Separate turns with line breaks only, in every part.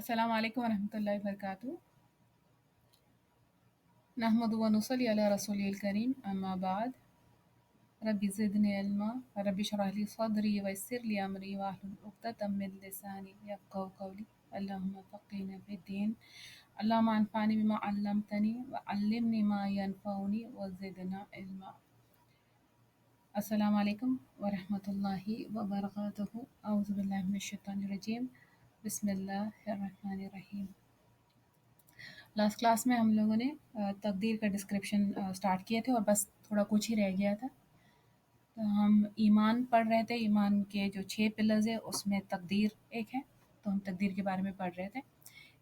السلام علیکم ورحمۃ اللہ وبرکاتہ نحمد و نصلی علی رسول الکریم اما بعد رب زدنی علما رب اشرح لي صدری ویسر لی امری واحلل عقدۃ من لسانی یفقهوا قولی اللهم فقهنا فی الدین اللهم انفعنی بما علمتنی وعلمنی ما ینفعنی وزدنا علما. السلام علیکم ورحمۃ اللہ وبرکاتہ. اعوذ باللہ من الشیطان الرجیم. بسم اللہ الرحمن الرحیم. لاسٹ کلاس میں ہم لوگوں نے تقدیر کا ڈسکرپشن سٹارٹ کیے تھے اور بس تھوڑا کچھ ہی رہ گیا تھا. تو ہم ایمان پڑھ رہے تھے. ایمان کے جو 6 پلرز ہیں اس میں تقدیر ایک ہے. تو ہم تقدیر کے بارے میں پڑھ رہے تھے.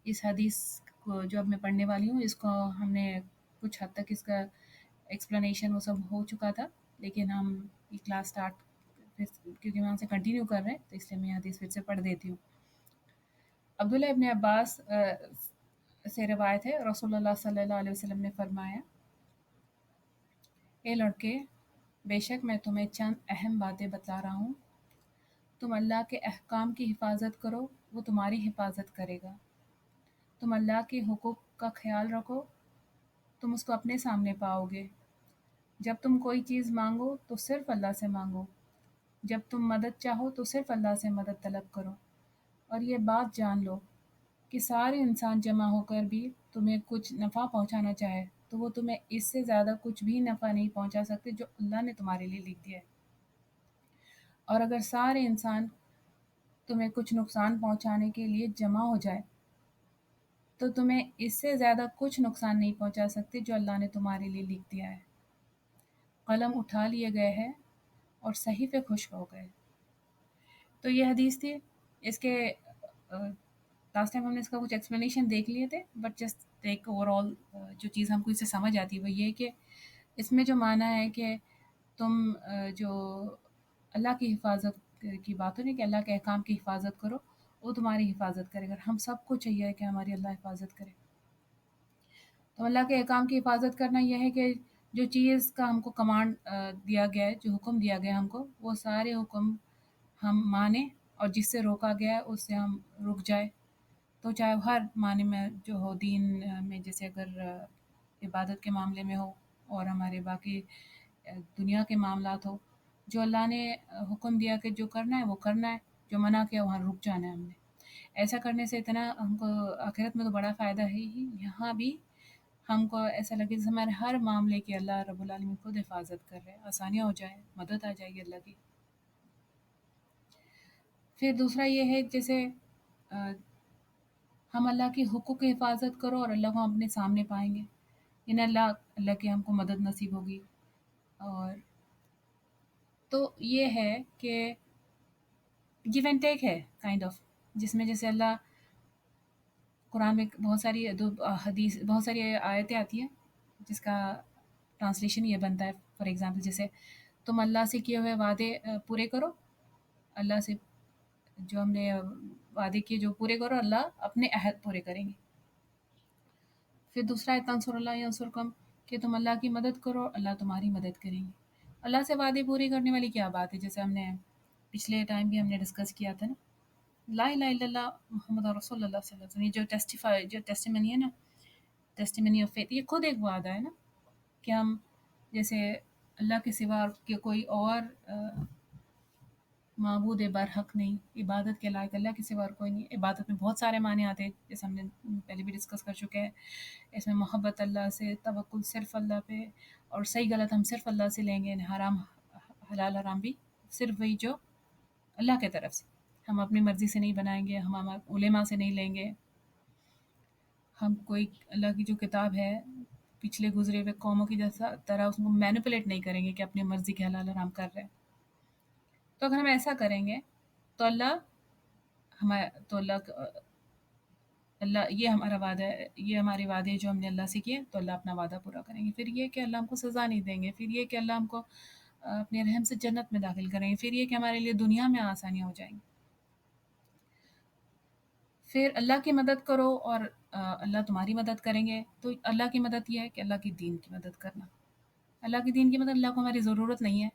اس حدیث کو جو اب میں پڑھنے والی ہوں اس کو ہم نے کچھ حد تک اس کا ایکسپلینیشن وہ سب ہو چکا تھا، لیکن ہم یہ کلاس سٹارٹ کیونکہ وہاں سے کنٹینیو کر رہے ہیں تو اس لیے میں حدیث پھر سے پڑھ دیتی ہوں. عبداللہ ابن عباس سے روایت ہے، رسول اللہ صلی اللہ علیہ وسلم نے فرمایا، اے لڑکے، بے شک میں تمہیں چند اہم باتیں بتلا رہا ہوں. تم اللہ کے احکام کی حفاظت کرو، وہ تمہاری حفاظت کرے گا. تم اللہ کے حقوق کا خیال رکھو، تم اس کو اپنے سامنے پاؤ گے. جب تم کوئی چیز مانگو تو صرف اللہ سے مانگو. جب تم مدد چاہو تو صرف اللہ سے مدد طلب کرو. اور یہ بات جان لو کہ سارے انسان جمع ہو کر بھی تمہیں کچھ نفع پہنچانا چاہے تو وہ تمہیں اس سے زیادہ کچھ بھی نفع نہیں پہنچا سکتے جو اللہ نے تمہارے لیے لکھ دیا ہے. اور اگر سارے انسان تمہیں کچھ نقصان پہنچانے کے لیے جمع ہو جائے تو تمہیں اس سے زیادہ کچھ نقصان نہیں پہنچا سکتے جو اللہ نے تمہارے لیے لکھ دیا ہے. قلم اٹھا لیے گئے ہیں اور صحیفے خشک ہو گئے. تو یہ حدیث تھی. اس کے لاسٹ ٹائم ہم نے اس کا کچھ ایکسپلینیشن دیکھ لیے تھے، بٹ جسٹ ایک اوور آل جو چیز ہم کو اس سے سمجھ آتی ہے وہ یہ کہ اس میں جو معنی ہے کہ تم جو اللہ کی حفاظت کی بات ہو رہی ہے کہ اللہ کے احکام کی حفاظت کرو، وہ تمہاری حفاظت کرے گا. ہم سب کو چاہیے کہ ہماری اللہ حفاظت کرے. تو اللہ کے احکام کی حفاظت کرنا یہ ہے کہ جو چیز کا ہم کو کمانڈ دیا گیا ہے، جو حکم دیا گیا ہے ہم کو، وہ سارے حکم ہم مانیں، اور جس سے روکا گیا ہے اس سے ہم رک جائے. تو چاہے ہر معنی میں جو ہو، دین میں جیسے اگر عبادت کے معاملے میں ہو اور ہمارے باقی دنیا کے معاملات ہو، جو اللہ نے حکم دیا کہ جو کرنا ہے وہ کرنا ہے، جو منع کیا وہاں رک جانا ہے ہم نے. ایسا کرنے سے اتنا ہم کو آخرت میں تو بڑا فائدہ ہے ہی، یہاں بھی ہم کو ایسا لگے جیسے ہمارے ہر معاملے کی اللہ رب العالمین خود حفاظت کر رہے ہیں، آسانیاں ہو جائیں، مدد آ جائے گی اللہ کی. پھر دوسرا یہ ہے جیسے ہم اللہ کے حقوق کی حفاظت کرو اور اللہ کو ہم اپنے سامنے پائیں گے، یعنی اللہ کی ہم کو مدد نصیب ہوگی. اور تو یہ ہے کہ گیو اینڈ ٹیک ہے کائنڈ آف، جس میں جیسے اللہ قرآن میں بہت ساری حدیث، بہت ساری آیتیں آتی ہیں جس کا ٹرانسلیشن یہ بنتا ہے. فار ایگزامپل جیسے تم اللہ سے کیے ہوئے وعدے پورے کرو، اللہ سے جو ہم نے وعدے کیے جو پورے کرو، اللہ اپنے عہد پورے کریں گے. پھر دوسرا ہے تنصر اللہ ینصرکم، کہ تم اللہ کی مدد کرو، اللہ تمہاری مدد کریں گے. اللہ سے وعدے پورے کرنے والی کیا بات ہے؟ جیسے ہم نے پچھلے ٹائم بھی ہم نے ڈسکس کیا تھا نا، لا الہ الا اللہ محمد رسول اللہ صلی اللہ علیہ وسلم، یہ جو ٹیسٹیمنی ہے نا، ٹیسٹیمنی آف فیتھ، یہ خود ایک وعدہ ہے نا کہ ہم جیسے اللہ کے سوا کہ کوئی اور معبود برحق نہیں، عبادت کے لائق اللہ کے سوا اور کوئی نہیں. عبادت میں بہت سارے معنی آتے ہیں جیسے ہم نے پہلے بھی ڈسکس کر چکے ہیں. اس میں محبت اللہ سے، توکل صرف اللہ پہ، اور صحیح غلط ہم صرف اللہ سے لیں گے، حرام حلال حرام بھی صرف وہی جو اللہ کی طرف سے، ہم اپنی مرضی سے نہیں بنائیں گے، ہم علماء سے نہیں لیں گے. ہم کوئی اللہ کی جو کتاب ہے پچھلے گزرے ہوئے قوموں کی جیسا طرح اس کو مینیپولیٹ نہیں کریں گے کہ اپنی مرضی کے حلال حرام کر رہے ہیں. تو اگر ہم ایسا کریں گے تو اللہ یہ ہمارا وعدہ ہے، یہ ہمارے وعدے جو ہم نے اللہ سے کیے تو اللہ اپنا وعدہ پورا کریں گے. پھر یہ کہ اللہ ہم کو سزا نہیں دیں گے، پھر یہ کہ اللہ ہم کو اپنے رحم سے جنت میں داخل کریں گے، پھر یہ کہ ہمارے لیے دنیا میں آسانیاں ہو جائیں گی. پھر اللہ کی مدد کرو اور اللہ تمہاری مدد کریں گے. تو اللہ کی مدد یہ ہے کہ اللہ کی دین کی مدد کرنا. اللہ کی دین کی مدد، اللہ کو ہماری ضرورت نہیں ہے.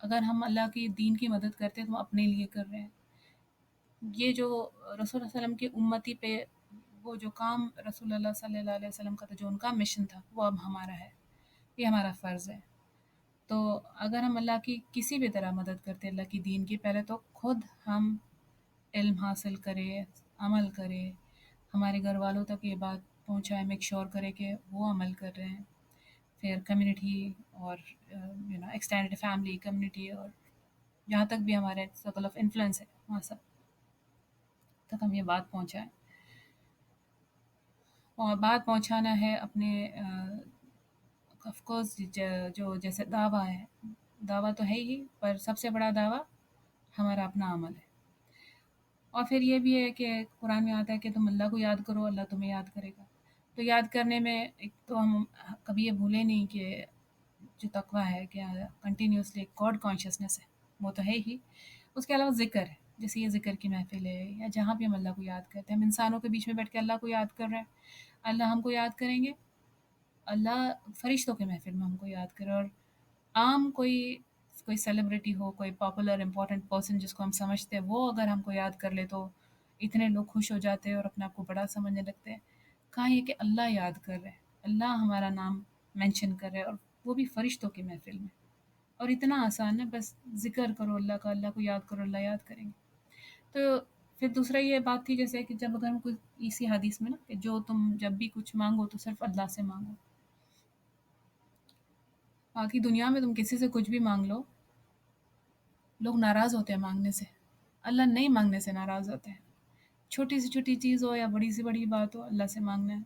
اگر ہم اللہ کی دین کی مدد کرتے ہیں تو ہم اپنے لیے کر رہے ہیں. یہ جو رسول اللہ علیہ وسلم کی امتی پہ وہ جو کام رسول اللہ صلی اللہ علیہ وسلم کا تھا، جو ان کا مشن تھا، وہ اب ہمارا ہے، یہ ہمارا فرض ہے۔ تو اگر ہم اللہ کی کسی بھی طرح مدد کرتے اللہ کی دین کی، پہلے تو خود ہم علم حاصل کرے، عمل کرے، ہمارے گھر والوں تک یہ بات پہنچائے، میک شور کرے کہ وہ عمل کر رہے ہیں، پھر کمیونٹی اور ایکسٹینڈڈ فیملی کمیونٹی اور جہاں تک بھی ہمارے سرکل آف انفلوئنس ہے وہاں سب تک ہم یہ بات پہنچائیں۔ اور بات پہنچانا ہے اپنے آف کورس جو جیسے دعویٰ ہے، دعویٰ تو ہے ہی، پر سب سے بڑا دعویٰ ہمارا اپنا عمل ہے۔ اور پھر یہ بھی ہے کہ قرآن میں آتا ہے کہ تم اللہ کو یاد کرو، اللہ تمہیں یاد کرے گا۔ تو یاد کرنے میں ایک تو ہم کبھی یہ بھولے نہیں کہ جو تقویٰ ہے کہ کنٹینیوسلی گاڈ کانشیسنس ہے، وہ تو ہے ہی۔ اس کے علاوہ ذکر ہے، جیسے یہ ذکر کی محفل ہے یا جہاں بھی ہم اللہ کو یاد کرتے ہیں، ہم انسانوں کے بیچ میں بیٹھ کے اللہ کو یاد کر رہے ہیں، اللہ ہم کو یاد کریں گے، اللہ فرشتوں کے محفل میں ہم کو یاد کرے۔ اور عام کوئی سیلیبریٹی ہو، کوئی پاپولر امپورٹنٹ پرسن جس کو ہم سمجھتے ہیں، وہ اگر ہم کو یاد کر لے تو اتنے لوگ خوش ہو جاتے ہیں اور اپنے آپ کو بڑا سمجھنے لگتے ہیں۔ کہاں یہ کہ اللہ یاد کر رہے ہیں، اللہ ہمارا نام مینشن کر رہے ہیں، اور وہ بھی فرشتوں کی محفل میں۔ اور اتنا آسان ہے، بس ذکر کرو اللہ کا، اللہ کو یاد کرو، اللہ یاد کریں گے۔ تو پھر دوسرا یہ بات تھی جیسے کہ جب اگر ہم کوئی اسی حدیث میں نا کہ جو تم جب بھی کچھ مانگو تو صرف اللہ سے مانگو، باقی دنیا میں تم کسی سے کچھ بھی مانگ لو، لوگ ناراض ہوتے ہیں مانگنے سے، اللہ نہیں مانگنے سے ناراض ہوتے ہیں۔ چھوٹی سی چھوٹی چیز ہو یا بڑی سی بڑی بات ہو، اللہ سے مانگنا ہے۔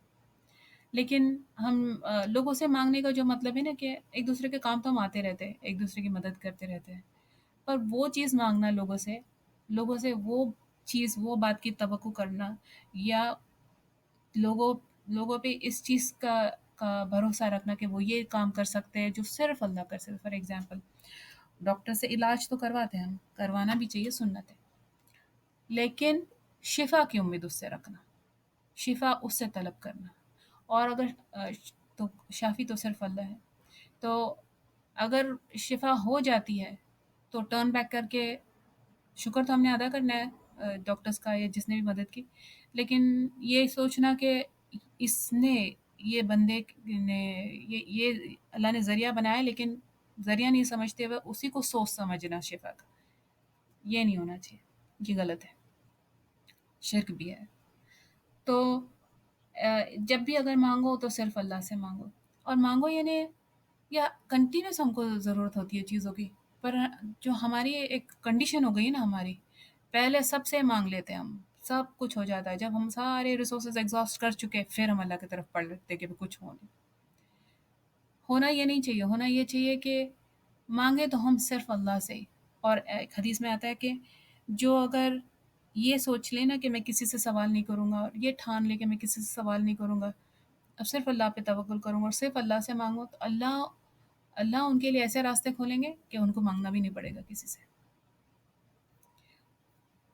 لیکن ہم لوگوں سے مانگنے کا جو مطلب ہے نا کہ ایک دوسرے کے کام تو ہم آتے رہتے ہیں، ایک دوسرے کی مدد کرتے رہتے ہیں، پر وہ چیز مانگنا لوگوں سے وہ چیز، وہ بات کی توقع کرنا، یا لوگوں لوگوں پہ اس چیز کا بھروسہ رکھنا کہ وہ یہ کام کر سکتے ہیں جو صرف اللہ کر سکتے۔ فار ایگزامپل ڈاکٹر سے علاج تو کرواتے ہیں ہم، کروانا بھی چاہیے، سنت ہے، لیکن شفا کی امید اس سے رکھنا، شفا اس سے طلب کرنا۔ اور اگر تو شافی تو صرف اللہ ہے، تو اگر شفا ہو جاتی ہے تو ٹرن بیک کر کے شکر تو ہم نے ادا کرنا ہے ڈاکٹرز کا یا جس نے بھی مدد کی، لیکن یہ سوچنا کہ اس نے، یہ بندے نے، یہ اللہ نے ذریعہ بنایا، لیکن ذریعہ نہیں سمجھتے ہوئے اسی کو سوچ سمجھنا شفا کا، یہ نہیں ہونا چاہیے، یہ غلط ہے، شرک بھی ہے۔ تو جب بھی اگر مانگو تو صرف اللہ سے مانگو، اور مانگو یعنی یا کنٹینیوس ہم کو ضرورت ہوتی ہے چیزوں کی، پر جو ہماری ایک کنڈیشن ہو گئی نا ہماری، پہلے سب سے مانگ لیتے ہیں ہم، سب کچھ ہو جاتا ہے، جب ہم سارے ریسورسز ایگزاسٹ کر چکے پھر ہم اللہ کی طرف پڑھ لیتے کہ کچھ ہو نہیں۔ ہونا یہ نہیں چاہیے، ہونا یہ چاہیے کہ مانگے تو ہم صرف اللہ سے ہی۔ اور ایک حدیث میں آتا ہے کہ جو اگر یہ سوچ لے نا کہ میں کسی سے سوال نہیں کروں گا، اور یہ ٹھان لے کہ میں کسی سے سوال نہیں کروں گا، اب صرف اللہ پہ توکل کروں گا اور صرف اللہ سے مانگو، تو اللہ ان کے لیے ایسے راستے کھولیں گے کہ ان کو مانگنا بھی نہیں پڑے گا کسی سے۔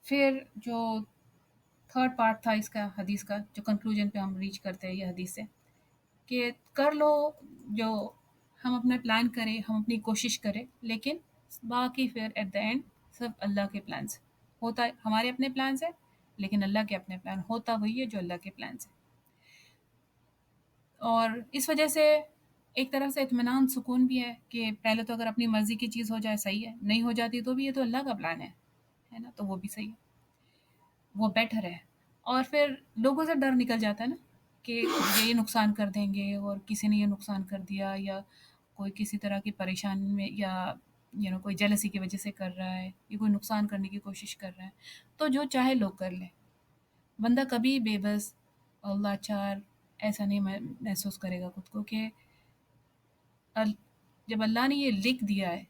پھر جو تھرڈ پارٹ تھا اس کا حدیث کا، جو کنکلوژن پہ ہم ریچ کرتے ہیں یہ حدیث سے، کہ کر لو جو ہم اپنا پلان کریں، ہم اپنی کوشش کریں، لیکن باقی پھر ایٹ دا اینڈ صرف اللہ کے پلانس ہوتا ہے، ہمارے اپنے پلانس ہیں لیکن اللہ کے اپنے پلان، ہوتا وہی ہے جو اللہ کے پلانس ہیں۔ اور اس وجہ سے ایک طرف سے اطمینان، سکون بھی ہے کہ پہلے تو اگر اپنی مرضی کی چیز ہو جائے صحیح ہے، نہیں ہو جاتی تو بھی یہ تو اللہ کا پلان ہے نا، تو وہ بھی صحیح ہے، وہ بیٹر ہے۔ اور پھر لوگوں سے ڈر نکل جاتا ہے نا کہ یہ نقصان کر دیں گے، اور کسی نے یہ نقصان کر دیا، یا کوئی کسی طرح کی پریشانی میں، یا کوئی جیلسی کی وجہ سے کر رہا ہے، یا کوئی نقصان کرنے کی کوشش کر رہا ہے، تو جو چاہے لوگ کر لیں، بندہ کبھی بے بس اور لاچار ایسا نہیں محسوس کرے گا خود کو، کہ جب اللہ نے یہ لکھ دیا ہے،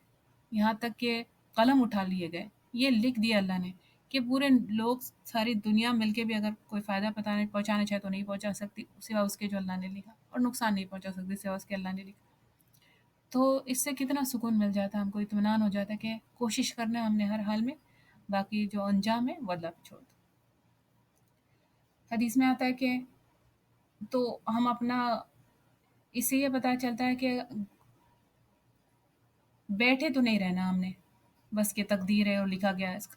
یہاں تک کہ قلم اٹھا لیے گئے، یہ لکھ دیا اللہ نے کہ پورے لوگ، ساری دنیا مل کے بھی اگر کوئی فائدہ پہنچانا چاہے تو نہیں پہنچا سکتی سوا اس کے جو اللہ نے لکھا، اور نقصان نہیں پہنچا سکتی سوا اس کے اللہ نے لکھا۔ تو اس سے کتنا سکون مل جاتا ہے، ہم کو اطمینان ہو جاتا ہے کہ کوشش کرنا ہے ہم نے ہر حال میں، باقی جو انجام ہے وہ اللہ پہ چھوڑ دو۔ حدیث میں آتا ہے کہ تو ہم اپنا، اس سے یہ پتہ چلتا ہے کہ بیٹھے تو نہیں رہنا ہم نے، بس کہ تقدیر ہے اور لکھا گیا ہے اس کا،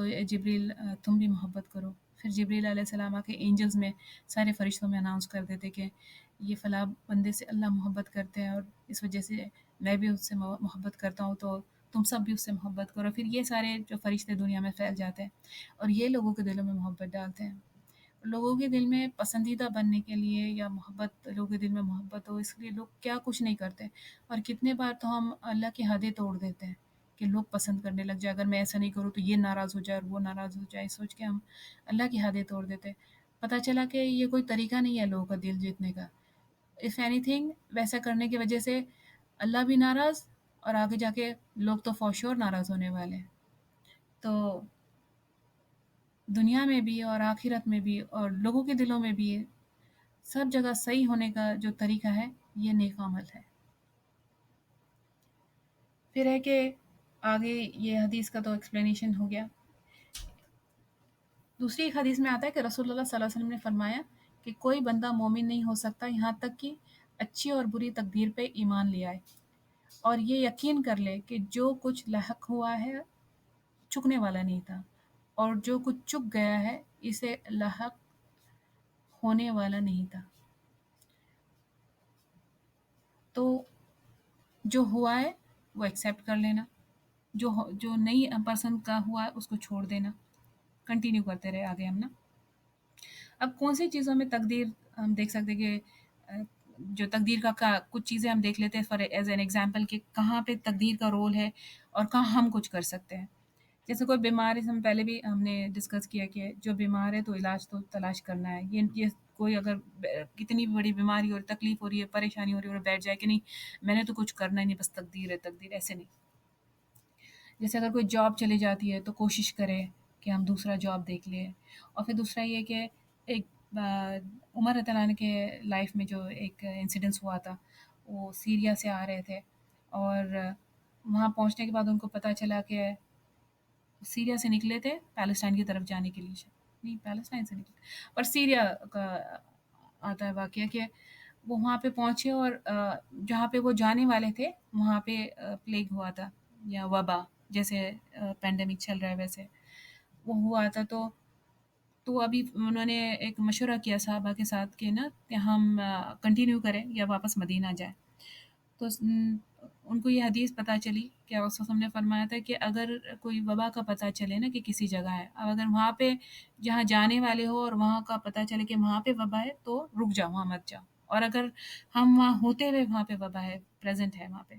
تو جبریل تم بھی محبت کرو. پھر جبریل علیہ السلام آ کے اینجلز میں سارے فرشتوں میں اناؤنس کر دیتے کہ یہ فلاں بندے سے اللہ محبت کرتے ہیں اور اس وجہ سے میں بھی اس سے محبت کرتا ہوں، تو تم سب بھی اس سے محبت کرو. پھر یہ سارے جو فرشتے دنیا میں پھیل جاتے ہیں اور یہ لوگوں کے دلوں میں محبت ڈالتے ہیں. لوگوں کے دل میں پسندیدہ بننے کے لیے یا محبت، لوگوں کے دل میں محبت ہو اس لیے لوگ کیا کچھ نہیں کرتے. اور کتنے بار تو ہم اللہ کی حدیں توڑ دیتے ہیں کہ لوگ پسند کرنے لگ جائے، اگر میں ایسا نہیں کروں تو یہ ناراض ہو جائے اور وہ ناراض ہو جائے، سوچ کے ہم اللہ کی حدیں توڑ دیتے. پتہ چلا کہ یہ کوئی طریقہ نہیں ہے لوگوں کا دل جیتنے کا. اف اینی تھنگ ویسا کرنے کی وجہ سے اللہ بھی ناراض اور آگے جا کے لوگ تو فور شور ناراض ہونے والے ہیں. تو دنیا میں بھی اور آخرت میں بھی اور لوگوں کے دلوں میں بھی سب جگہ صحیح ہونے کا جو طریقہ ہے یہ نیک عمل ہے. پھر ہے کہ آگے یہ حدیث کا تو ایکسپلینیشن ہو گیا. دوسری ایک حدیث میں آتا ہے کہ رسول اللہ صلی اللہ علیہ وسلم نے فرمایا کہ کوئی بندہ مومن نہیں ہو سکتا یہاں تک کہ اچھی اور بری تقدیر پہ ایمان لے آئے اور یہ یقین کر لے کہ جو کچھ لاحق ہوا ہے چکنے والا نہیں تھا اور جو کچھ چک گیا ہے اسے لاحق ہونے والا نہیں تھا. تو جو ہوا ہے وہ ایکسیپٹ کر لینا، جو نہیں پسند کا ہوا ہے اس کو چھوڑ دینا. کنٹینیو کرتے رہے آگے ہم نا. اب کون سی چیزوں میں تقدیر ہم دیکھ سکتے کہ جو تقدیر کا کچھ چیزیں ہم دیکھ لیتے ہیں فار ایز این ایگزامپل کہ کہاں پہ تقدیر کا رول ہے اور کہاں ہم کچھ کر سکتے ہیں. جیسے کوئی بیمار ہے، ہم پہلے بھی ہم نے ڈسکس کیا کہ جو بیمار ہے تو علاج تو تلاش کرنا ہے. یہ کوئی اگر کتنی بھی بڑی بیماری اور تکلیف ہو رہی ہے، پریشانی ہو رہی ہے اور بیٹھ جائے کہ نہیں میں نے تو کچھ کرنا ہی نہیں، بس تقدیر ہے تقدیر، ایسے نہیں. جیسے اگر کوئی جاب چلی جاتی ہے تو کوشش کرے کہ ہم دوسرا جاب دیکھ لیں. اور پھر دوسرا یہ کہ ایک عمر رضی اللہ عنہ کے لائف میں جو ایک انسیڈنس ہوا تھا، وہ سیریا سے آ رہے تھے اور وہاں پہنچنے کے بعد ان کو پتہ چلا کہ سیریا سے نکلے تھے پیلسٹائن کی طرف جانے کے لیے، نہیں پیلسٹائن سے نکلے اور سیریا کا آتا ہے واقعہ کہ وہ وہاں پہ پہنچے اور جہاں پہ وہ جانے والے تھے وہاں پہ پلیگ ہوا تھا یا وبا، جیسے پینڈیمک چل رہا ہے ویسے وہ ہوا تھا. تو ابھی انہوں نے ایک مشورہ کیا صحابہ کے ساتھ کہ نا کہ ہم کنٹینیو کریں یا واپس مدینہ جائیں. تو ان کو یہ حدیث پتہ چلی کہ رسول صلی اللہ علیہ وسلم نے فرمایا تھا کہ اگر کوئی وبا کا پتہ چلے نا کہ کسی جگہ ہے، اب اگر وہاں پہ جہاں جانے والے ہو اور وہاں کا پتہ چلے کہ وہاں پہ وبا ہے تو رک جاؤ، وہاں مت جاؤ. اور اگر ہم وہاں ہوتے ہوئے وہاں پہ وبا ہے، پریزنٹ ہے وہاں پہ،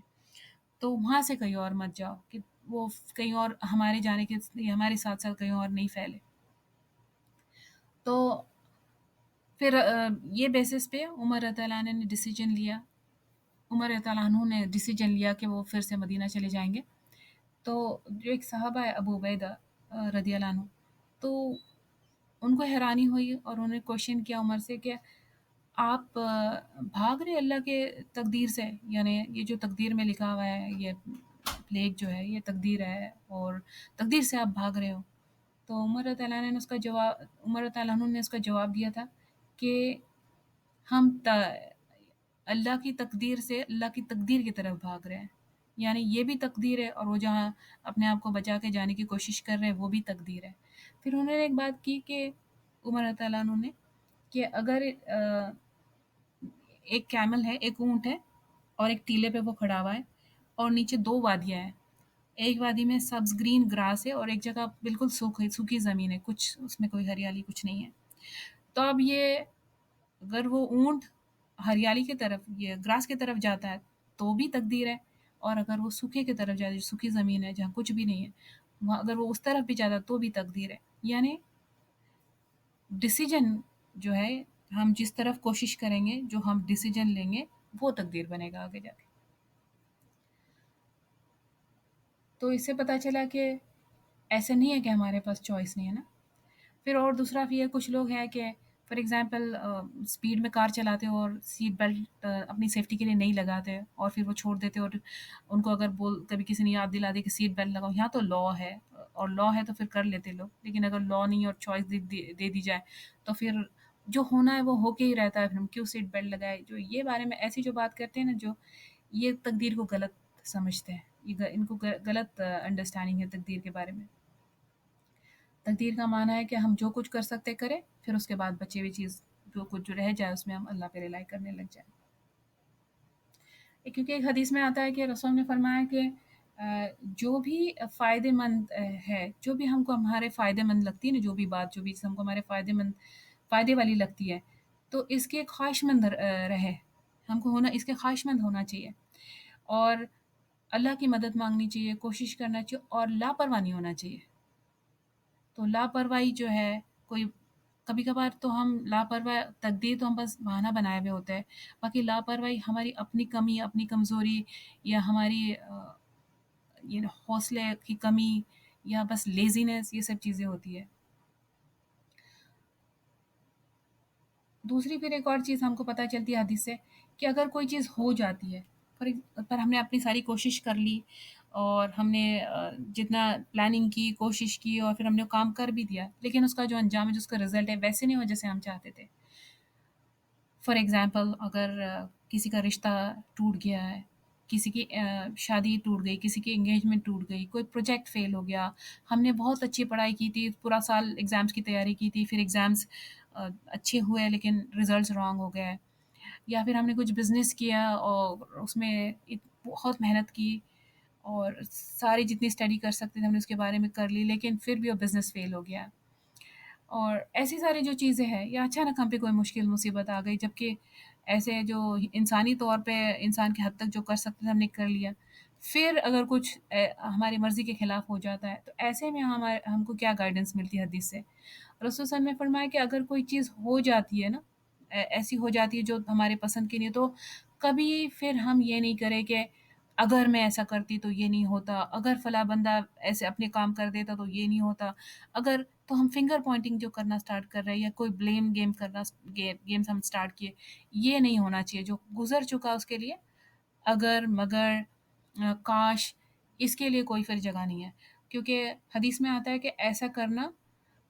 تو وہاں سے کہیں اور مت جاؤ کہ وہ کہیں اور ہمارے جانے کے ہمارے ساتھ ساتھ کہیں اور نہیں پھیلے. تو پھر یہ بیسس پہ عمر رضی اللہ عنہ نے ڈیسیجن لیا، عمر رضی اللہ عنہ نے ڈیسیجن لیا کہ وہ پھر سے مدینہ چلے جائیں گے. تو جو ایک صحابہ ہے ابو عبیدہ رضی اللہ عنہ، تو ان کو حیرانی ہوئی اور انہوں نے کوشچن کیا عمر سے کہ آپ بھاگ رہے اللہ کے تقدیر سے، یعنی یہ جو تقدیر میں لکھا ہوا ہے یہ پلیگ جو ہے یہ تقدیر ہے اور تقدیر سے آپ بھاگ رہے ہو. تو عمر رضی اللہ عنہ نے عمر رضی اللہ عنہ نے اس کا جواب دیا تھا کہ ہم اللہ کی تقدیر سے اللہ کی تقدیر کی طرف بھاگ رہے ہیں، یعنی یہ بھی تقدیر ہے اور وہ جہاں اپنے آپ کو بچا کے جانے کی کوشش کر رہے ہیں وہ بھی تقدیر ہے. پھر انہوں نے ایک بات کی کہ عمر رضی اللہ عنہ نے کہ اگر ایک کیمل ہے، ایک اونٹ ہے اور ایک ٹیلے پہ وہ کھڑا ہوا ہے اور نیچے دو وادیاں ہیں، ایک وادی میں سبز گرین گراس ہے اور ایک جگہ بالکل سوکھی زمین ہے، کچھ اس میں کوئی ہریالی کچھ نہیں ہے. تو اب یہ اگر وہ اونٹ ہریالی کی طرف یہ گراس کی طرف جاتا ہے تو بھی تقدیر ہے، اور اگر وہ سوکھے کی طرف جاتا ہے، سوکھی زمین ہے جہاں کچھ بھی نہیں ہے، وہاں اگر وہ اس طرف بھی جاتا ہے تو بھی تقدیر ہے. یعنی ڈیسیجن جو ہے ہم جس طرف کوشش کریں گے، جو ہم ڈیسیجن لیں گے وہ تقدیر بنے گا آگے جا کے. تو اس سے پتہ چلا کہ ایسے نہیں ہے کہ ہمارے پاس چوائس نہیں ہے نا. پھر اور دوسرا بھی ہے، کچھ لوگ ہیں کہ فار ایگزامپل اسپیڈ میں کار چلاتے اور سیٹ بیلٹ اپنی سیفٹی کے لیے نہیں لگاتے اور پھر وہ چھوڑ دیتے، اور ان کو اگر کبھی کسی نے یاد دلا دے کہ سیٹ بیلٹ لگاؤ، یہاں تو لا ہے اور لا ہے تو پھر کر لیتے لوگ، لیکن اگر لا نہیں اور چوائس دے دی جائے تو پھر جو ہونا ہے وہ ہو کے ہی رہتا ہے، پھر ہم کیوں سیٹ بیلٹ لگائے. جو یہ بارے میں ایسی جو بات کرتے ہیں نا، جو یہ تقدیر کو غلط سمجھتے ہیں، ان کو غلط انڈرسٹینڈنگ ہے تقدیر کے بارے میں. تقدیر کا معنی ہے کہ ہم جو کچھ کر سکتے کریں، پھر اس کے بعد بچی ہوئی چیز جو کچھ جو رہ جائے اس میں ہم اللہ پہ ریلائی کرنے لگ جائیں۔ کیونکہ ایک حدیث میں آتا ہے کہ رسول نے فرمایا کہ جو بھی فائدے مند ہے، جو بھی ہم کو ہمارے فائدے مند لگتی ہے نا، جو بھی بات جو بھی چیز ہم کو ہمارے فائدے والی لگتی ہے، تو اس کے خواہش مند رہے، ہم کو ہونا اس کے خواہش مند ہونا چاہیے، اور اللہ کی مدد مانگنی چاہیے، کوشش کرنا چاہیے، اور لاپرواہ نہیں ہونا چاہیے۔ تو لاپرواہی جو ہے، کوئی کبھی کبھار تو ہم لاپرواہ تقدیر تو ہم بس بہانہ بنائے ہوئے ہوتے ہیں، باقی لاپرواہی ہماری اپنی کمی، اپنی کمزوری، یا ہماری حوصلے کی کمی، یا بس لیزینس، یہ سب چیزیں ہوتی ہے۔ دوسری پھر ایک اور چیز ہم کو پتہ چلتی ہے حدیث سے، کہ اگر کوئی چیز ہو جاتی ہے، پر ہم نے اپنی ساری کوشش کر لی، اور ہم نے جتنا پلاننگ کی، کوشش کی، اور پھر ہم نے کام کر بھی دیا، لیکن اس کا جو انجام ہے، جو اس کا رزلٹ ہے، ویسے نہیں ہو جیسے ہم چاہتے تھے۔ فار ایگزامپل، اگر کسی کا رشتہ ٹوٹ گیا ہے، کسی کی شادی ٹوٹ گئی، کسی کی انگیجمنٹ ٹوٹ گئی، کوئی پروجیکٹ فیل ہو گیا، ہم نے بہت اچھی پڑھائی کی تھی، پورا سال ایگزامس کی تیاری کی تھی، پھر ایگزامس اچھے ہوئے لیکن ریزلٹس رانگ ہو گئے، یا پھر ہم نے کچھ بزنس کیا اور اس میں بہت محنت کی، اور ساری جتنی اسٹڈی کر سکتے تھے ہم نے اس کے بارے میں کر لی، لیکن پھر بھی وہ بزنس فیل ہو گیا۔ اور ایسی ساری جو چیزیں ہیں، یا اچانک ہم پہ کوئی مشکل مصیبت آ گئی، جبکہ ایسے جو انسانی طور پہ انسان کے حد تک جو کر سکتے تھے ہم نے کر لیا، پھر اگر کچھ ہماری مرضی کے خلاف ہو جاتا ہے، تو ایسے میں ہم کو کیا گائیڈنس ملتی ہے حدیث سے؟ رسول صلی اللہ علیہ وسلم نے فرمایا کہ اگر کوئی چیز ہو جاتی ہے نا، ایسی ہو جاتی ہے جو ہمارے پسند کی نہیں ہے، تو کبھی پھر ہم یہ نہیں کریں کہ اگر میں ایسا کرتی تو یہ نہیں ہوتا، اگر فلاں بندہ ایسے اپنے کام کر دیتا تو یہ نہیں ہوتا، اگر تو ہم فنگر پوائنٹنگ جو کرنا سٹارٹ کر رہے ہیں، یا کوئی بلیم گیم کرنا گیمز ہم سٹارٹ کیے، یہ نہیں ہونا چاہیے۔ جو گزر چکا اس کے لیے اگر مگر کاش، اس کے لیے کوئی پھر جگہ نہیں ہے، کیونکہ حدیث میں آتا ہے کہ ایسا کرنا،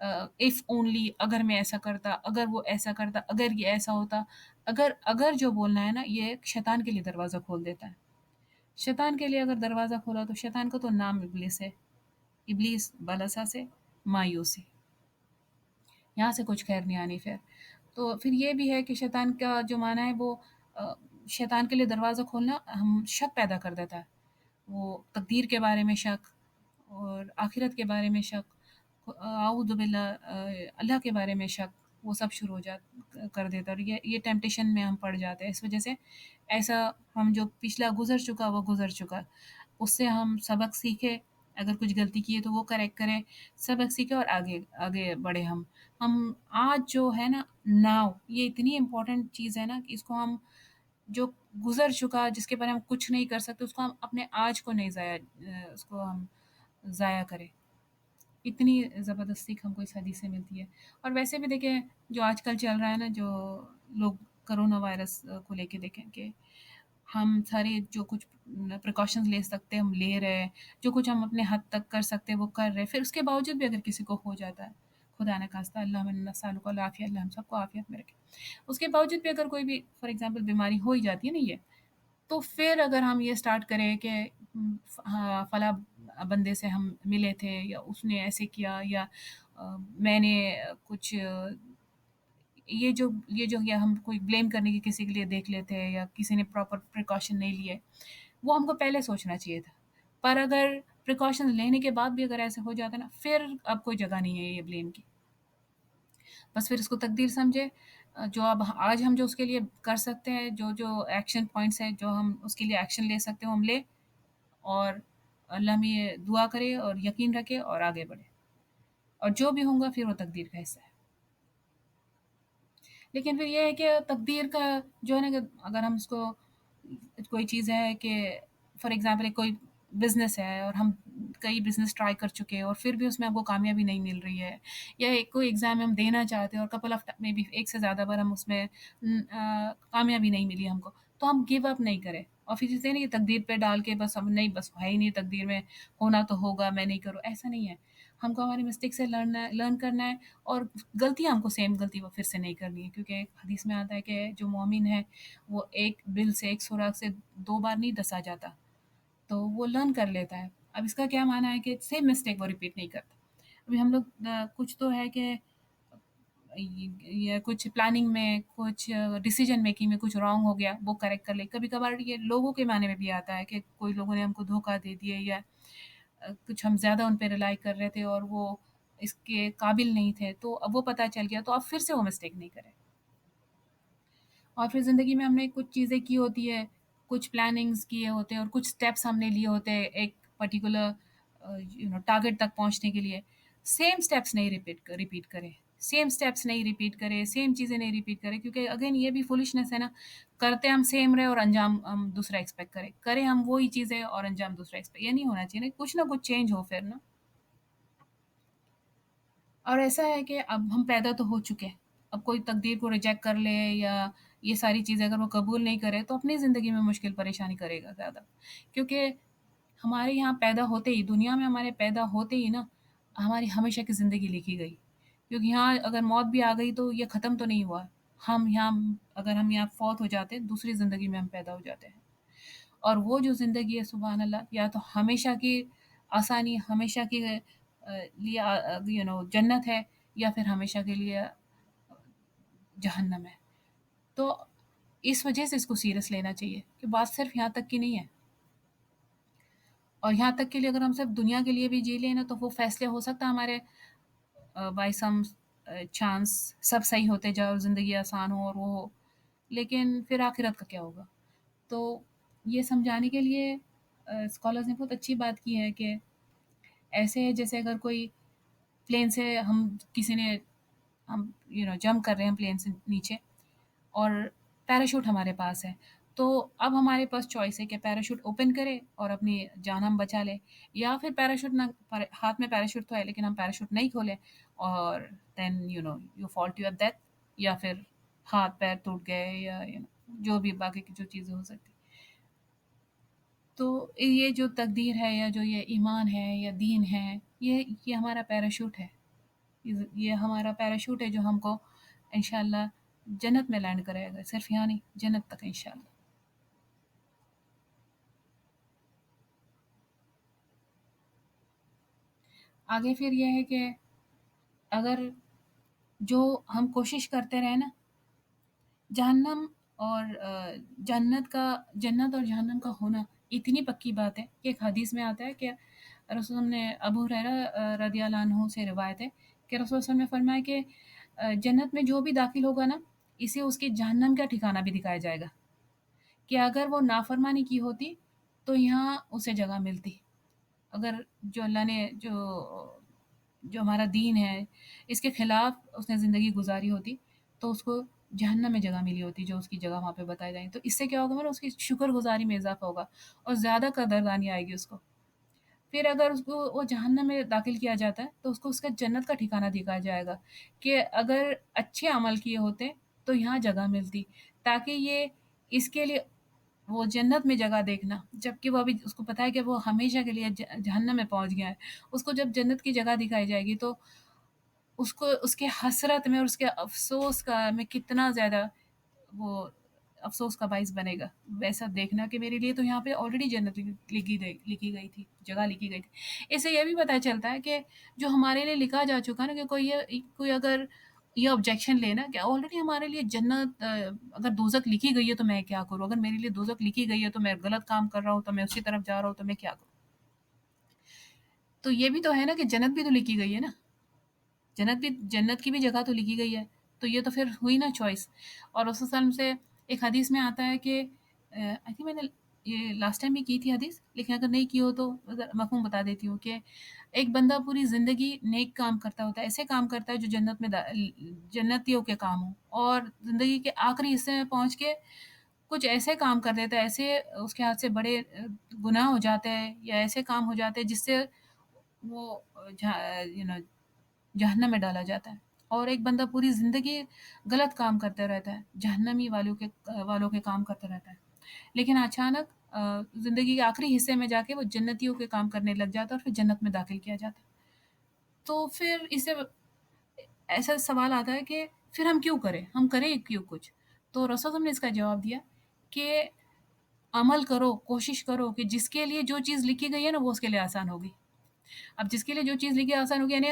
اف اونلی، اگر میں ایسا کرتا، اگر وہ ایسا کرتا، اگر یہ ایسا ہوتا، اگر جو بولنا ہے نا، یہ شیطان کے لیے دروازہ کھول دیتا ہے۔ شیطان کے لیے اگر دروازہ کھولا تو شیطان کا تو نام ابلیس ہے، ابلیس بلسا سے مایوسی، یہاں سے کچھ خیر نہیں آنی پھر۔ تو پھر یہ بھی ہے کہ شیطان کا جو معنی ہے وہ شیطان کے لیے دروازہ کھولنا ہم شک پیدا کر دیتا ہے، وہ تقدیر کے بارے میں شک، اور آخرت کے بارے میں شک، اعوذ باللہ، اللہ کے بارے میں شک، وہ سب شروع کر دیتا ہے، اور یہ ٹیمپٹیشن میں ہم پڑ جاتے ہیں۔ اس وجہ سے ایسا، ہم جو پچھلا گزر چکا وہ گزر چکا، اس سے ہم سبق سیکھے، اگر کچھ غلطی کی ہے تو وہ کریکٹ کریں، سبق سیکھے، اور آگے آگے بڑھے۔ ہم آج جو ہے نا، ناؤ، یہ اتنی امپورٹنٹ چیز ہے نا، کہ اس کو ہم جو گزر چکا، جس کے بارے میں ہم کچھ نہیں کر سکتے، اس کو ہم اپنے آج کو نہیں اس کو ہم ضائع کریں۔ اتنی زبردست سیکھ ہم کو اس حدیث سے ملتی ہے۔ اور ویسے بھی دیکھیں، جو آج کل چل رہا ہے نا، جو لوگ کرونا وائرس کو لے کے دیکھیں کہ ہم سارے جو کچھ پریکاشنز لے سکتے ہم لے رہے ہیں، جو کچھ ہم اپنے حد تک کر سکتے وہ کر رہے، پھر اس کے باوجود بھی اگر کسی کو ہو جاتا ہے، خدا نہ خواستہ، اللہ من نسالک العافیہ، اللہ ہم سب کو عافیت میں رکھے، اس کے باوجود بھی اگر کوئی بھی فار ایگزامپل بیماری ہو ہی جاتی ہے نا، یہ تو پھر اگر ہم یہ سٹارٹ کریں کہ ہاں فلاں بندے سے ہم ملے تھے، یا اس نے ایسے کیا، یا میں نے کچھ یہ جو یا ہم کوئی بلیم کرنے کی کسی کے لیے دیکھ لیتے ہیں، یا کسی نے پراپر پریکاشن نہیں لیے، وہ ہم کو پہلے سوچنا چاہیے تھا۔ پر اگر پریکاشن لینے کے بعد بھی اگر ایسے ہو جاتا ہے نا، پھر اب کوئی جگہ نہیں ہے یہ بلیم کی، بس پھر اس کو تقدیر سمجھے۔ جو اب آج ہم جو اس کے لیے کر سکتے ہیں، جو جو ایکشن پوائنٹس ہیں، جو ہم اس کے لیے ایکشن لے سکتے ہیں وہ ہم لیں، اور اللہ میں یہ دعا کرے اور یقین رکھے اور آگے بڑھے، اور جو بھی ہوں گا پھر وہ تقدیر کا حصہ ہے۔ لیکن پھر یہ ہے کہ تقدیر کا جو ہے نا، کہ اگر ہم اس کو، کوئی چیز ہے کہ فار ایگزامپل کوئی بزنس ہے، اور ہم کئی بزنس ٹرائی کر چکے ہیں، اور پھر بھی اس میں ہم کو کامیابی نہیں مل رہی ہے، یا کوئی ایگزام ہم دینا چاہتے ہیں اور کپل آف میں بھی ایک سے زیادہ بار ہم اس میں کامیابی نہیں ملی ہم کو، تو ہم گیو اپ نہیں کریں، اور پھر جسے نہیں تقدیر پہ ڈال کے بس ہم نہیں، بس ہے ہی نہیں تقدیر میں، ہونا تو ہوگا، میں نہیں کروں، ایسا نہیں ہے۔ ہم کو ہماری مسٹیک سے لرن کرنا ہے، اور غلطیاں ہم کو سیم غلطی وہ پھر سے نہیں کرنی ہے، کیونکہ ایک حدیث میں آتا ہے کہ جو مومن ہے وہ ایک بل سے، ایک سوراخ سے 2 بار نہیں ڈسا جاتا، تو وہ لرن کر لیتا ہے۔ اب اس کا کیا معنی ہے کہ سیم مسٹیک وہ ریپیٹ نہیں کرتا۔ ابھی ہم لوگ کچھ تو ہے کہ یہ کچھ پلاننگ میں کچھ ڈیسیجن میکنگ میں کچھ رانگ ہو گیا وہ کریکٹ کر لے. کبھی کبھار یہ لوگوں کے معنی میں بھی آتا ہے کہ کوئی لوگوں نے ہم کو دھوکہ دے دیا یا کچھ ہم زیادہ ان پہ ریلائی کر رہے تھے اور وہ اس کے قابل نہیں تھے تو اب وہ پتہ چل گیا تو اب پھر سے وہ مسٹیک نہیں کریں. اور پھر زندگی میں ہم نے کچھ چیزیں کی ہوتی ہے، کچھ پلاننگز کیے ہوتے ہیں اور کچھ اسٹیپس ہم نے لیے ہوتے ہیں ایک پرٹیکولر ٹارگیٹ تک پہنچنے کے لیے. سیم اسٹیپس نہیں ریپیٹ کریں، سیم اسٹیپس نہیں ریپیٹ کریں، سیم چیزیں نہیں ریپیٹ کریں، کیونکہ اگین یہ بھی فولشنس ہے نا. کرتے ہم سیم رہے اور انجام ہم دوسرا ایکسپیکٹ کریں ہم وہی چیزیں اور انجام دوسرا ایکسپیکٹ. یہ نہیں ہونا چاہیے نا، کچھ نہ کچھ چینج ہو پھر نا. اور ایسا ہے کہ اب ہم پیدا تو ہو چکے ہیں، اب کوئی تقدیر کو ریجیکٹ کر لے یا یہ ساری چیزیں اگر وہ قبول نہیں کرے تو اپنی زندگی میں مشکل پریشانی کرے گا زیادہ. کیونکہ ہمارے یہاں پیدا ہوتے ہی، دنیا میں ہمارے پیدا ہوتے ہی نا ہماری ہمیشہ کی زندگی لکھی گئی. کیونکہ یہاں اگر موت بھی آ گئی تو یہ ختم تو نہیں ہوا. ہم یہاں اگر ہم یہاں فوت ہو جاتے ہیں دوسری زندگی میں ہم پیدا ہو جاتے ہیں. اور وہ جو زندگی ہے سبحان اللہ، یا تو ہمیشہ کی آسانی، ہمیشہ کے لیے جنت ہے، یا پھر ہمیشہ کے لیے جہنم ہے. تو اس وجہ سے اس کو سیریس لینا چاہیے کہ بات صرف یہاں تک کی نہیں ہے. اور یہاں تک کے لیے اگر ہم صرف دنیا کے لیے بھی جی لیں نا تو وہ فیصلے ہو سکتا ہے ہمارے بائی سم چانس سب صحیح ہوتے جاؤ، زندگی آسان ہو اور وہ ہو، لیکن پھر آخرت کا کیا ہوگا. تو یہ سمجھانے کے لیے اسکالرز نے بہت اچھی بات کی ہے کہ ایسے ہے جیسے اگر کوئی پلین سے ہم کسی نے ہم جمپ کر رہے ہیں پلین سے نیچے اور پیراشوٹ ہمارے پاس ہے، تو اب ہمارے پاس چوائس ہے کہ پیراشوٹ اوپن کرے اور اپنی جان ہم بچا لیں، یا پھر پیراشوٹ نہ ہاتھ میں پیراشوٹ تو ہے لیکن ہم پیراشوٹ نہیں کھولیں اور then you fall to your death, یا پھر ہاتھ پیر ٹوٹ گئے یا جو بھی باقی کی جو چیزیں ہو سکتی. تو یہ جو تقدیر ہے یا جو یہ ایمان ہے یا دین ہے، یہ ہمارا پیراشوٹ ہے. یہ ہمارا پیراشوٹ ہے جو ہم کو انشاءاللہ جنت میں لینڈ کرے گا، صرف یہاں نہیں جنت تک انشاءاللہ. آگے پھر یہ ہے کہ اگر جو ہم کوشش کرتے رہے نا، جہنم اور جنت اور جہنم کا ہونا اتنی پکی بات ہے کہ ایک حدیث میں آتا ہے کہ رسول اللہ نے ابو ہریرہ رضی اللہ عنہ سے روایت ہے کہ رسول اللہ نے فرمایا کہ جنت میں جو بھی داخل ہوگا نا اسے اس کے جہنم کا ٹھکانہ بھی دکھایا جائے گا کہ اگر وہ نافرمانی کی ہوتی تو یہاں اسے جگہ ملتی. اگر جو اللہ نے جو ہمارا دین ہے اس کے خلاف اس نے زندگی گزاری ہوتی تو اس کو جہنم میں جگہ ملی ہوتی جو اس کی جگہ وہاں پہ بتائی جائیں. تو اس سے کیا ہوگا نا اس کی شکر گزاری میں اضافہ ہوگا اور زیادہ قدردانی آئے گی اس کو. پھر اگر اس کو وہ جہنم میں داخل کیا جاتا ہے تو اس کو اس کا جنت کا ٹھکانہ دکھایا جائے گا کہ اگر اچھے عمل کیے ہوتے تو یہاں جگہ ملتی، تاکہ یہ اس کے لیے وہ جنت میں جگہ دیکھنا، جبکہ وہ ابھی اس کو پتا ہے کہ وہ ہمیشہ کے لیے جہنم میں پہنچ گیا ہے. اس کو جب جنت کی جگہ دکھائی جائے گی تو اس کو اس کے حسرت میں اور اس کے افسوس کا میں کتنا زیادہ وہ افسوس کا باعث بنے گا ویسا دیکھنا کہ میرے لیے تو یہاں پہ آلریڈی جنت لکھی گئی تھی، جگہ لکھی گئی تھی. اس سے یہ بھی پتہ چلتا ہے کہ جو ہمارے لیے لکھا جا چکا نا کہ کوئی اگر یہ آبجیکشن لینا کہ آلریڈی ہمارے لیے جنت اگر دوزخ لکھی گئی ہے تو میں کیا کروں، اگر میرے لیے دوزخ لکھی گئی ہے تو میں غلط کام کر رہا ہوں تو میں اسی طرف جا رہا ہوں تو میں کیا کروں. تو یہ بھی تو ہے نا کہ جنت بھی تو لکھی گئی ہے نا، جنت کی بھی جگہ تو لکھی گئی ہے. تو یہ تو پھر ہوئی نا چوائس. اور رسول صلی اللہ علیہ وسلم سے ایک حدیث میں آتا ہے کہ آئی تھنک میں نے یہ لاسٹ ٹائم بھی کی تھی حدیث، لیکن اگر نہیں کی ہو تو مفہوم بتا دیتی ہوں کہ ایک بندہ پوری زندگی نیک کام کرتا ہوتا ہے، ایسے کام کرتا ہے جو جنت میں جنتیوں کے کام ہوں، اور زندگی کے آخری حصے میں پہنچ کے کچھ ایسے کام کر دیتا ہے، ایسے اس کے ہاتھ سے بڑے گناہ ہو جاتے ہیں یا ایسے کام ہو جاتے ہیں جس سے وہ جہنم میں ڈالا جاتا ہے. اور ایک بندہ پوری زندگی غلط کام کرتا رہتا ہے، جہنمی والوں کے کام کرتا رہتا ہے، لیکن اچانک زندگی کے آخری حصے میں جا کے وہ جنتیوں کے کام کرنے لگ جاتا ہے اور پھر جنت میں داخل کیا جاتا ہے. تو پھر اسے ایسا سوال آتا ہے کہ پھر ہم کیوں کریں، ہم کریں کیوں کچھ. تو رسول اللہ نے اس کا جواب دیا کہ عمل کرو، کوشش کرو کہ جس کے لیے جو چیز لکھی گئی ہے نا وہ اس کے لیے آسان ہوگی. اب جس کے لیے جو چیز لکھی آسان ہوگی یعنی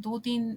2-3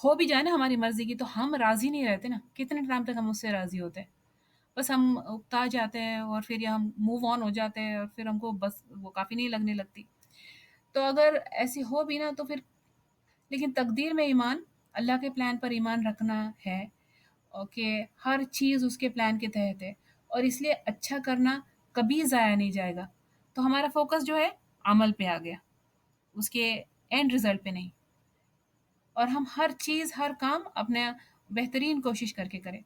ہو بھی جائے نا ہماری مرضی کی تو ہم راضی نہیں رہتے نا، کتنے ٹائم تک ہم اس سے راضی ہوتے ہیں؟ بس ہم اکتا جاتے ہیں اور پھر یا ہم موو آن ہو جاتے ہیں اور پھر ہم کو بس وہ کافی نہیں لگنے لگتی۔ تو اگر ایسی ہو بھی نا تو پھر لیکن تقدیر میں ایمان، اللہ کے پلان پر ایمان رکھنا ہے اور کہ ہر چیز اس کے پلان کے تحت ہے اور اس لیے اچھا کرنا کبھی ضائع نہیں جائے گا۔ تو ہمارا فوکس جو ہے عمل پہ آ گیا، اس کے اینڈ رزلٹ پہ نہیں، اور ہم ہر چیز ہر کام اپنے بہترین کوشش کر کے کریں۔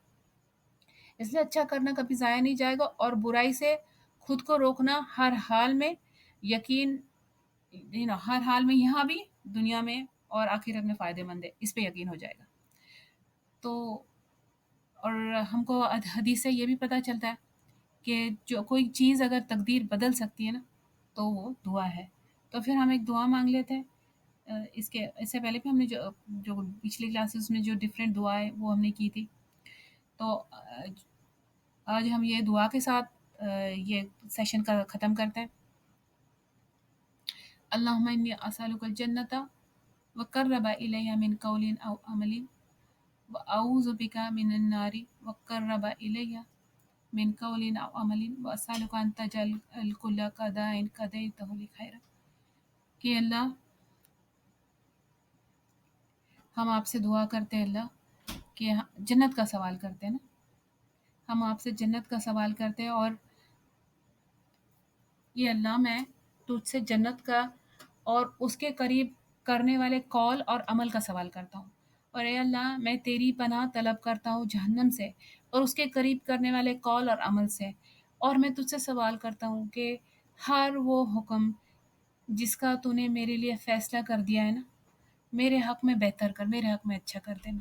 اس لیے اچھا کرنا کبھی ضائع نہیں جائے گا اور برائی سے خود کو روکنا ہر حال میں یقین ہر حال میں یہاں بھی دنیا میں اور آخرت میں فائدہ مند ہے، اس پہ یقین ہو جائے گا۔ تو اور ہم کو حدیث سے یہ بھی پتہ چلتا ہے کہ جو کوئی چیز اگر تقدیر بدل سکتی ہے نا تو وہ دعا ہے۔ تو پھر ہم ایک دعا مانگ لیتے ہیں۔ اس سے پہلے بھی ہم نے جو پچھلی کلاسز میں جو ڈفرینٹ دعائیں وہ ہم نے کی تھی، تو آج ہم یہ دعا کے ساتھ یہ سیشن کا ختم کرتے ہیں۔ اللہم انی اسألک الجنۃ وقرب الیہ من قول او عمل واعوذ بک من النار وقرب الیہ من قول او عمل واسألک ان تجعل کل قضاء قضیتہ لی خیرا، کہ اللہ ہم آپ سے دعا کرتے ہیں اللہ کہ جنت کا سوال کرتے ہیں نا، ہم آپ سے جنت کا سوال کرتے ہیں اور یہ اللہ میں تجھ سے جنت کا اور اس کے قریب کرنے والے قول اور عمل کا سوال کرتا ہوں، اور اے اللہ میں تیری پناہ طلب کرتا ہوں جہنم سے اور اس کے قریب کرنے والے قول اور عمل سے، اور میں تجھ سے سوال کرتا ہوں کہ ہر وہ حکم جس کا تو نے میرے لیے فیصلہ کر دیا ہے نا، میرے حق میں بہتر کر، میرے حق میں اچھا کر دینا۔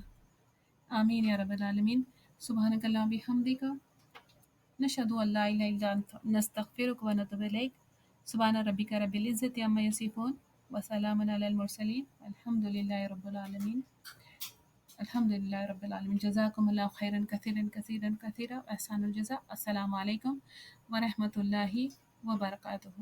آمین یا رب العالمین۔ سبحانک اللہم بحمدک، نشهد ان لا اله الا انت نستغفرك ونتوب اليك، سبحان ربك رب العزة عما يصفون وسلام على المرسلين الحمد لله رب العالمين، الحمد لله رب العالمين۔ جزاكم الله خيرا كثيرا كثيرا كثيرا، احسان الجزاء۔ السلام علیکم ورحمۃ اللہ وبرکاتہ۔